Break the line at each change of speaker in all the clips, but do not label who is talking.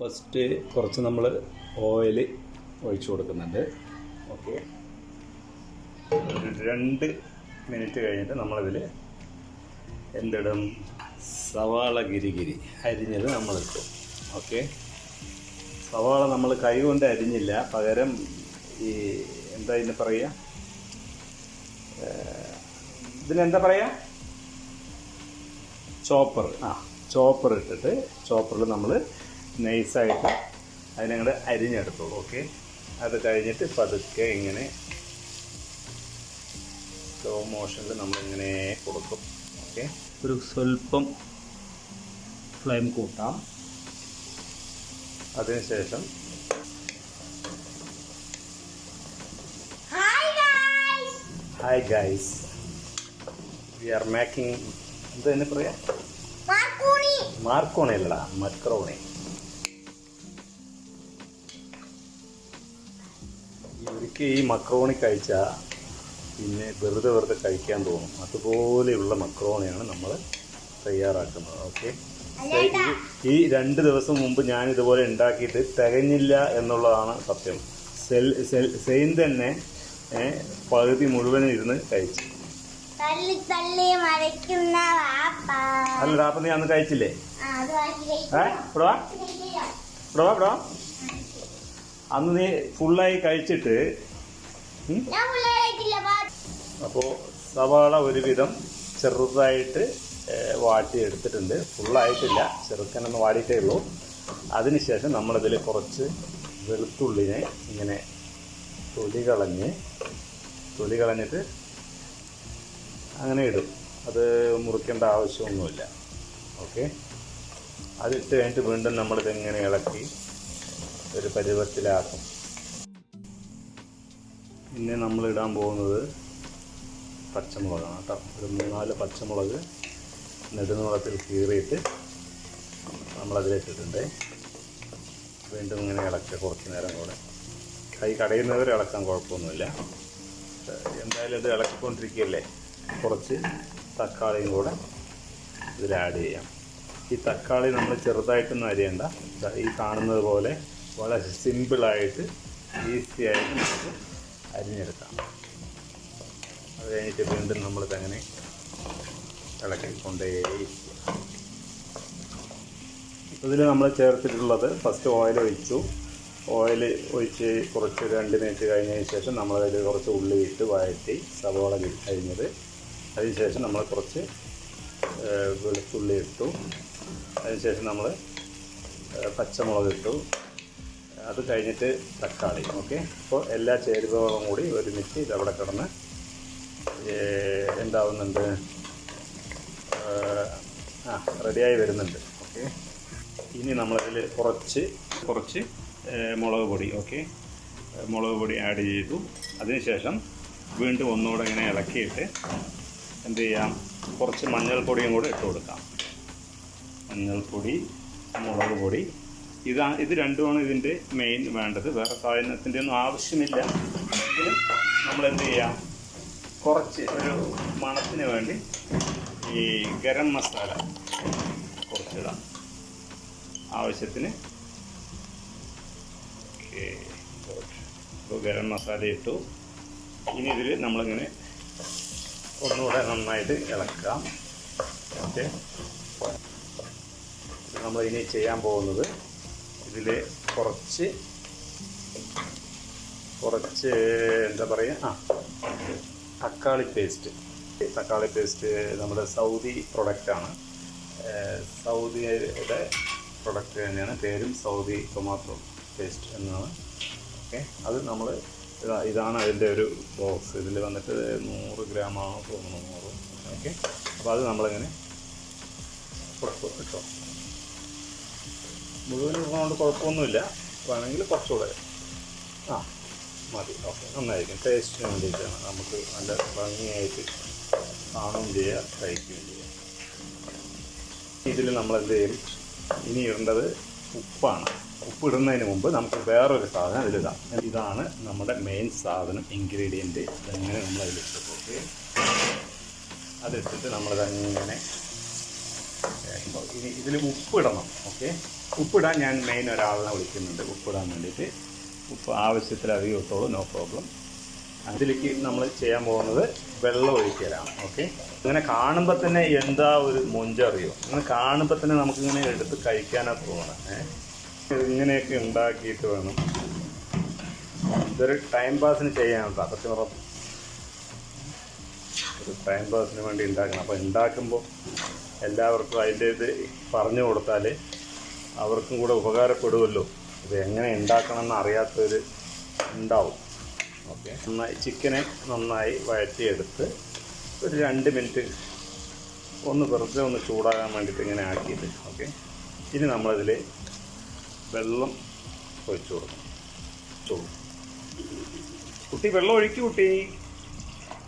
First കുറച്ച് നമ്മൾ oil ഒഴിച്ചു കൊടുക്കുന്നുണ്ട്. ഓക്കെ, ഒരു 2 മിനിറ്റ് കഴിഞ്ഞിട്ട് നമ്മളിതിൽ എന്തിടും? സവാള ഗിരി അരിഞ്ഞത് നമ്മളിട്ടു. ഓക്കെ, സവാള നമ്മൾ കൈ കൊണ്ട് അരിഞ്ഞില്ല, പകരം ഈ എന്താ ഇതിന് പറയുക, ഇതിനെന്താ പറയുക, ചോപ്പർ. ചോപ്പർ ഇട്ടിട്ട് ചോപ്പറിൽ നമ്മൾ നൈസായിട്ട് അതിനങ്ങോട്ട് അരിഞ്ഞെടുത്തോളൂ. ഓക്കെ, അത് കഴിഞ്ഞിട്ട് പതുക്കെ ഇങ്ങനെ സ്ലോ മോഷനിൽ നമ്മളിങ്ങനെ കൊടുക്കും. ഓക്കെ, ഒരു സ്വല്പം ഫ്ലെയിം കൂട്ടാം. അതിനുശേഷം hi guys, we are making എന്താ തന്നെ പറയാ, മാർക്കോണി അല്ലടാ, മക്രോണി. ഇവർക്ക് ഈ മക്രോണി കഴിച്ചാൽ പിന്നെ വെറുതെ കഴിക്കാൻ തോന്നും. അതുപോലെയുള്ള മക്രോണിയാണ് നമ്മൾ തയ്യാറാക്കുന്നത്. ഓക്കെ, ഈ 2 ദിവസം മുമ്പ് ഞാൻ ഇതുപോലെ ഉണ്ടാക്കിയിട്ട് തികഞ്ഞില്ല എന്നുള്ളതാണ് സത്യം. സെയിൻ തന്നെ പകുതി മുഴുവനും ഇരുന്ന് കഴിച്ചു. അല്ലടാ, അപ്പം നീ അന്ന് കഴിച്ചില്ലേ? ഇവിടെ അന്ന് നീ ഫുള്ളായി കഴിച്ചിട്ട്. അപ്പോൾ സവാള ഒരുവിധം ചെറുതായിട്ട് വാട്ടിയെടുത്തിട്ടുണ്ട്. ഫുള്ളായിട്ടില്ല, ചെറുക്കനൊന്ന് വാടിയിട്ടേ ഉള്ളൂ. അതിനുശേഷം നമ്മളിതിൽ കുറച്ച് വെളുത്തുള്ളിനെ ഇങ്ങനെ തൊലി കളഞ്ഞിട്ട് അങ്ങനെ ഇടും. അത് മുറിക്കേണ്ട ആവശ്യമൊന്നുമില്ല. ഓക്കെ, അതിട്ട് കഴിഞ്ഞിട്ട് വീണ്ടും നമ്മളിതെങ്ങനെ ഇളക്കി ഒരു പരുവത്തിലാക്കും. പിന്നെ നമ്മളിടാൻ പോകുന്നത് പച്ചമുളകാണ് കേട്ടോ. ഒരു 3-4 പച്ചമുളക് നെടുനീളത്തിൽ കീറിയിട്ട് നമ്മളതിലിട്ടിട്ടുണ്ട്. വീണ്ടും ഇങ്ങനെ ഇളക്കുക കുറച്ച് നേരം കൂടെ. കൈ കടയുന്നവർ ഇളക്കാൻ കുഴപ്പമൊന്നുമില്ല. എന്തായാലും ഇത് ഇളക്കിക്കൊണ്ടിരിക്കുകയല്ലേ. കുറച്ച് തക്കാളിയും കൂടെ ഇതിൽ ആഡ് ചെയ്യാം. ഈ തക്കാളി നമ്മൾ ചെറുതായിട്ടൊന്നും അരിയണ്ട. ഈ കാണുന്നത് പോലെ വളരെ സിമ്പിളായിട്ട് ഈസിയായിട്ട് നമുക്ക് അരിഞ്ഞെടുക്കാം. അത് കഴിഞ്ഞിട്ട് വീണ്ടും നമ്മളിതങ്ങനെ ഇളക്കിക്കൊണ്ടേയിരിക്കും. ഇതിൽ നമ്മൾ ചേർത്തിട്ടുള്ളത് ഫസ്റ്റ് ഓയിൽ ഒഴിച്ച് കുറച്ച് 2 മിനിറ്റ് കഴിഞ്ഞതിന് ശേഷം നമ്മളതിൽ കുറച്ച് ഉള്ളി ഇട്ട് വഴറ്റി സവാള അരിഞ്ഞത്. അതിനുശേഷം നമ്മൾ കുറച്ച് വെളുത്തുള്ളി ഇട്ടു. അതിനുശേഷം നമ്മൾ പച്ചമുളക് ഇട്ടു. അത് കഴിഞ്ഞിട്ട് തക്കാളി. ഓക്കെ, അപ്പോൾ എല്ലാ ചേരുവകളും കൂടി ഒരുമിച്ച് ഇതവിടെ കിടന്ന് എന്താവുന്നുണ്ട്, റെഡിയായി വരുന്നുണ്ട്. ഓക്കെ, ഇനി നമ്മളതിൽ കുറച്ച് മുളക് പൊടി. ഓക്കെ, മുളക് പൊടി ആഡ് ചെയ്തു. അതിനുശേഷം വീണ്ടും ഒന്നുകൂടെ ഇങ്ങനെ ഇളക്കിയിട്ട് എന്ത് ചെയ്യാം, കുറച്ച് മഞ്ഞൾപ്പൊടിയും കൂടെ ഇട്ട് കൊടുക്കാം. മഞ്ഞൾപ്പൊടി, മുളക് പൊടി, ഇത് രണ്ടുമാണ് ഇതിൻ്റെ മെയിൻ വേണ്ടത്. വേറെ സാധനത്തിൻ്റെ ഒന്നും ആവശ്യമില്ല. എങ്കിലും നമ്മളെന്ത് ചെയ്യാം, കുറച്ച് ഒരു മണത്തിന് വേണ്ടി ഈ ഗരം മസാല കുറച്ചിടാം ആവശ്യത്തിന്. ഓക്കെ, ഇപ്പോൾ ഗരം മസാല ഇട്ടു. ഇനി ഇതിൽ നമ്മളിങ്ങനെ ഒന്നുകൂടെ നന്നായിട്ട് ഇളക്കാം. ഓക്കെ, നമ്മളിനി ചെയ്യാൻ പോകുന്നത് ഇതിൽ കുറച്ച് എന്താ പറയുക, തക്കാളി പേസ്റ്റ് നമ്മുടെ സൗദി പ്രൊഡക്റ്റാണ്. സൗദിയുടെ പ്രൊഡക്റ്റ് തന്നെയാണ്. പേരും സൗദി ടൊമാറ്റോ പേസ്റ്റ് എന്നാണ്. ഓക്കെ, അത് നമ്മൾ ഇതാണ് അതിൻ്റെ ഒരു ബോക്സ്. ഇതിൽ വന്നിട്ട് 100 ഗ്രാമാണോ തോന്നുന്നു, 100. ഓക്കെ, അപ്പോൾ അത് നമ്മളിങ്ങനെ കൊടുക്കും കേട്ടോ. മുഴുവൻ ഇടുന്നതുകൊണ്ട് കുഴപ്പമൊന്നുമില്ല. വേണമെങ്കിൽ കുറച്ചുകൂടെ മതി. ഓക്കെ, നന്നായിരിക്കും. ടേസ്റ്റിന് വേണ്ടിയിട്ടാണ്. നമുക്ക് നല്ല ഭംഗിയായിട്ട് കാണുകയും ചെയ്യാം, കഴിക്കുകയും ചെയ്യാം. ഇതിൽ നമ്മളെന്ത് ചെയ്യും, ഇനി ഇടേണ്ടത് ഉപ്പാണ്. ഉപ്പ് ഇടുന്നതിന് മുമ്പ് നമുക്ക് വേറൊരു സാധനം അതിലിടാം. ഇതാണ് നമ്മുടെ മെയിൻ സാധനം, ഇൻഗ്രീഡിയൻറ്റ്. ഇതെങ്ങനെ നമ്മളതിലിട്ട്. ഓക്കെ, അതിട്ടിട്ട് നമ്മളിതങ്ങനെ ഇനി ഇതിൽ ഉപ്പിടണം. ഓക്കെ, ഉപ്പിടാൻ ഞാൻ മെയിൻ ഒരാളിനെ വിളിക്കുന്നുണ്ട് ഉപ്പിടാൻ വേണ്ടിയിട്ട്. ഉപ്പ് ആവശ്യത്തിലധികം ഇട്ടോളൂ, നോ പ്രോബ്ലം. അതിലേക്ക് നമ്മൾ ചെയ്യാൻ പോകുന്നത് വെള്ളം ഒഴിക്കലാണ്. ഓക്കെ, ഇങ്ങനെ കാണുമ്പോൾ തന്നെ എന്താ ഒരു മൊഞ്ചറിയോ, ഇങ്ങനെ കാണുമ്പോൾ തന്നെ നമുക്കിങ്ങനെ എടുത്ത് കഴിക്കാനാ തോന്നണം. ഇങ്ങനെയൊക്കെ ഉണ്ടാക്കിയിട്ട് വേണം. ഇതൊരു ടൈം പാസിന് ചെയ്യാനുണ്ടോ, അതൊക്കെ ഒരു ടൈം പാസിന് വേണ്ടി ഉണ്ടാക്കണം. അപ്പോൾ ഉണ്ടാക്കുമ്പോൾ എല്ലാവർക്കും അതിൻ്റെ ഇത് പറഞ്ഞു കൊടുത്താൽ അവർക്കും കൂടെ ഉപകാരപ്പെടുമല്ലോ. ഇത് എങ്ങനെ ഉണ്ടാക്കണമെന്ന് അറിയാത്തവർ ഉണ്ടാവും. ഓക്കെ, ചിക്കനെ നന്നായി വഴറ്റിയെടുത്ത് ഒരു 2 മിനിറ്റ് ഒന്ന് വെറുതെ ഒന്ന് ചൂടാകാൻ വേണ്ടിയിട്ട് ഇങ്ങനെ ആക്കിയിട്ട്. ഓക്കെ, ഇനി നമ്മളിതിൽ വെള്ളം ഒഴിച്ചു കൊടുക്കണം. കുട്ടി വെള്ളം ഒഴിക്കും കുട്ടി.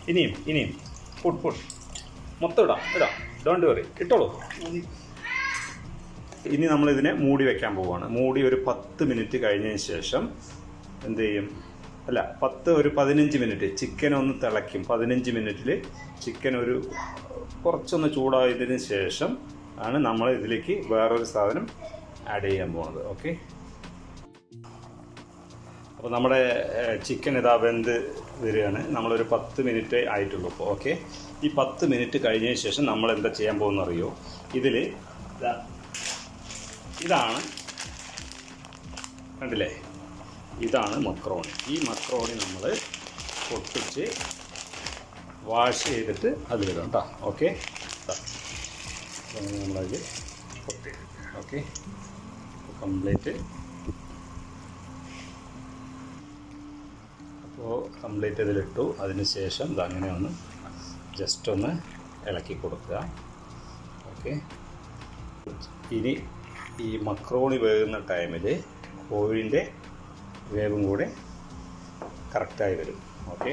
ഇനിയും പുട്ട് മൊത്തം ഇടാം, ഡോണ്ട് വറി, ഇട്ടോളൂ. ഇനി നമ്മളിതിനെ മൂടി വയ്ക്കാൻ പോവുകയാണ്. മൂടി ഒരു 10 മിനിറ്റ് കഴിഞ്ഞതിന് ശേഷം എന്ത് ചെയ്യും, ഒരു 15 മിനിറ്റ് ചിക്കൻ ഒന്ന് തിളയ്ക്കും. 15 മിനിറ്റിൽ ചിക്കൻ ഒരു കുറച്ചൊന്ന് ചൂടായതിന് ശേഷം ആണ് നമ്മൾ ഇതിലേക്ക് വേറൊരു സാധനം ആഡ് ചെയ്യാൻ പോകുന്നത്. ഓക്കെ, അപ്പോൾ നമ്മുടെ ചിക്കൻ ഇതാ വെന്ത് വരികയാണ്. നമ്മളൊരു 10 മിനിറ്റ് ആയിട്ടുള്ളൂ ഇപ്പോൾ. ഓക്കെ, ഈ 10 മിനിറ്റ് കഴിഞ്ഞതിന് ശേഷം നമ്മൾ എന്താ ചെയ്യാൻ പോകുന്ന അറിയോ, ഇതിൽ ഇതാണ് കണ്ടില്ലേ, ഇതാണ് മക്രോണി. ഈ മക്രോണി നമ്മൾ പൊട്ടിച്ച് വാഷ് ചെയ്തിട്ട് അതിൽ ഇടാം കേട്ടോ. ഓക്കെ, നമ്മളതിൽ പൊട്ടി. ഓക്കെ, കംപ്ലീറ്റ് ഇതിലിട്ടു. അതിന് ശേഷം ഇതങ്ങനെ ഒന്ന് ജസ്റ്റ് ഒന്ന് ഇളക്കി കൊടുക്കുക. ഓക്കെ, ഇനി ഈ മക്രോണി വേകുന്ന ടൈമിൽ കോഴിൻ്റെ വേവും കൂടെ കറക്റ്റായി വരും. ഓക്കെ,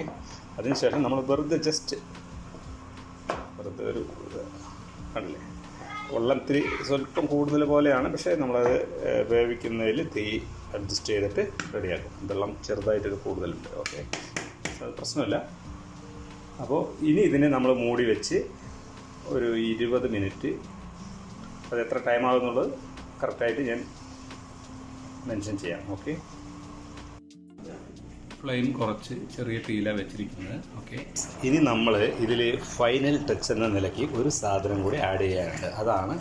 അതിനുശേഷം നമ്മൾ വെറുതെ ഒരു കണ്ടില്ലേ, വെള്ളത്തിൽ സ്വല്പം കൂടുതൽ പോലെയാണ്, പക്ഷേ നമ്മളത് വേവിക്കുന്നതിൽ തീ അഡ്ജസ്റ്റ് ചെയ്തിട്ട് റെഡിയാക്കും. വെള്ളം ചെറുതായിട്ടൊരു കൂടുതലുണ്ട്. ഓക്കെ, അത് പ്രശ്നമില്ല. അപ്പോൾ ഇനി ഇതിനെ നമ്മൾ മൂടി വെച്ച് ഒരു 20 മിനിറ്റ്, അത് എത്ര ടൈം ആകുന്നുള്ളത് കറക്റ്റായിട്ട് ഞാൻ മെൻഷൻ ചെയ്യാം. ഓക്കെ, ഫ്ലെയിം കുറച്ച് ചെറിയ തീയിലാണ് വെച്ചിരിക്കുന്നത്. ഓക്കെ, ഇനി നമ്മൾ ഇതിൽ ഫൈനൽ ടച്ച് എന്ന നിലയ്ക്ക് ഒരു സാധനം കൂടി ആഡ് ചെയ്യാനുണ്ട്. അതാണ്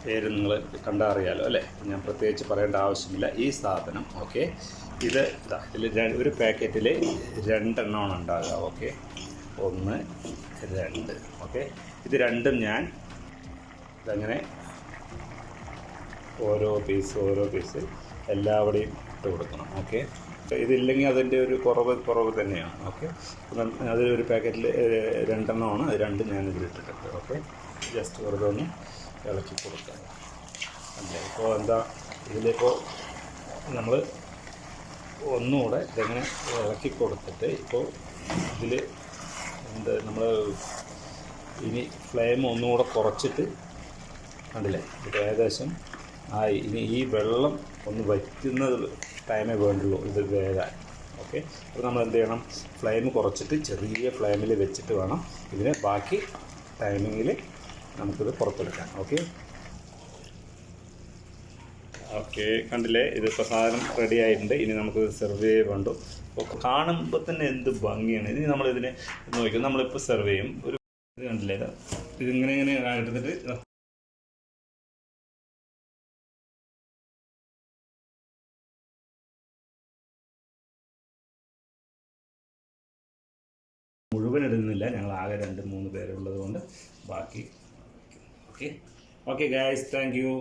പേര് നിങ്ങൾ കണ്ടാൽ അറിയാലോ അല്ലേ, ഞാൻ പ്രത്യേകിച്ച് പറയേണ്ട ആവശ്യമില്ല. ഈ സാധനം ഓക്കെ, ഇതിൽ ഒരു പാക്കറ്റിൽ 2 എണ്ണമാണ് ഉണ്ടാകുക. ഓക്കെ, 1, 2. ഓക്കെ, ഇത് രണ്ടും ഞാൻ ഇതങ്ങനെ ഓരോ പീസ് എല്ലാവിടെയും ഇട്ട് കൊടുക്കണം. ഓക്കെ, ഇതില്ലെങ്കിൽ അതിൻ്റെ ഒരു കുറവ് തന്നെയാണ്. ഓക്കെ, അതിലൊരു പാക്കറ്റിൽ 2 എണ്ണമാണ്, അത് രണ്ടും ഞാൻ ഇതിലിട്ടിട്ടുണ്ട്. ഓക്കെ, ജസ്റ്റ് വെറുതെ ഒന്ന് ഇളക്കി കൊടുക്കുക. അല്ലേ, ഇപ്പോൾ എന്താ ഇതിലിപ്പോൾ നമ്മൾ ഒന്നുകൂടെ ഇതെങ്ങനെ ഇളക്കി കൊടുത്തിട്ട് ഇപ്പോൾ ഇതിൽ നമ്മൾ ഇനി ഫ്ലെയിം ഒന്നുകൂടെ കുറച്ചിട്ട് കണ്ടില്ലേ, ഇത് ഏകദേശം ആയി. ഇനി ഈ വെള്ളം ഒന്ന് വറ്റുന്നത് ടൈമേ വേണ്ടുള്ളൂ ഇത് വേകാൻ. ഓക്കെ, അപ്പോൾ നമ്മൾ എന്ത് ചെയ്യണം, ഫ്ലെയിം കുറച്ചിട്ട് ചെറിയ ഫ്ലെയിമിൽ വെച്ചിട്ട് വേണം ഇതിനെ ബാക്കി ടൈമിങ്ങിൽ നമുക്കിത് പുറത്തെടുക്കാം. ഓക്കെ, കണ്ടില്ലേ, ഇതിപ്പോൾ സാധനം റെഡി ആയിട്ടുണ്ട്. ഇനി നമുക്കിത് സെർവ് ചെയ്യേ വേണ്ടു. അപ്പോൾ കാണുമ്പോൾ തന്നെ എന്ത് ഭംഗിയാണ്. ഇനി നമ്മളിതിനെ നോക്കും, നമ്മളിപ്പോൾ സെർവ് ചെയ്യും. ഒരു ഇത് കണ്ടില്ലേ, ഇതിങ്ങനെ എടുത്തിട്ട് മുഴുവൻ ഇടുന്നില്ല, ഞങ്ങൾ ആകെ 2-3 പേരുള്ളത് കൊണ്ട് ബാക്കി. Okay guys, thank you.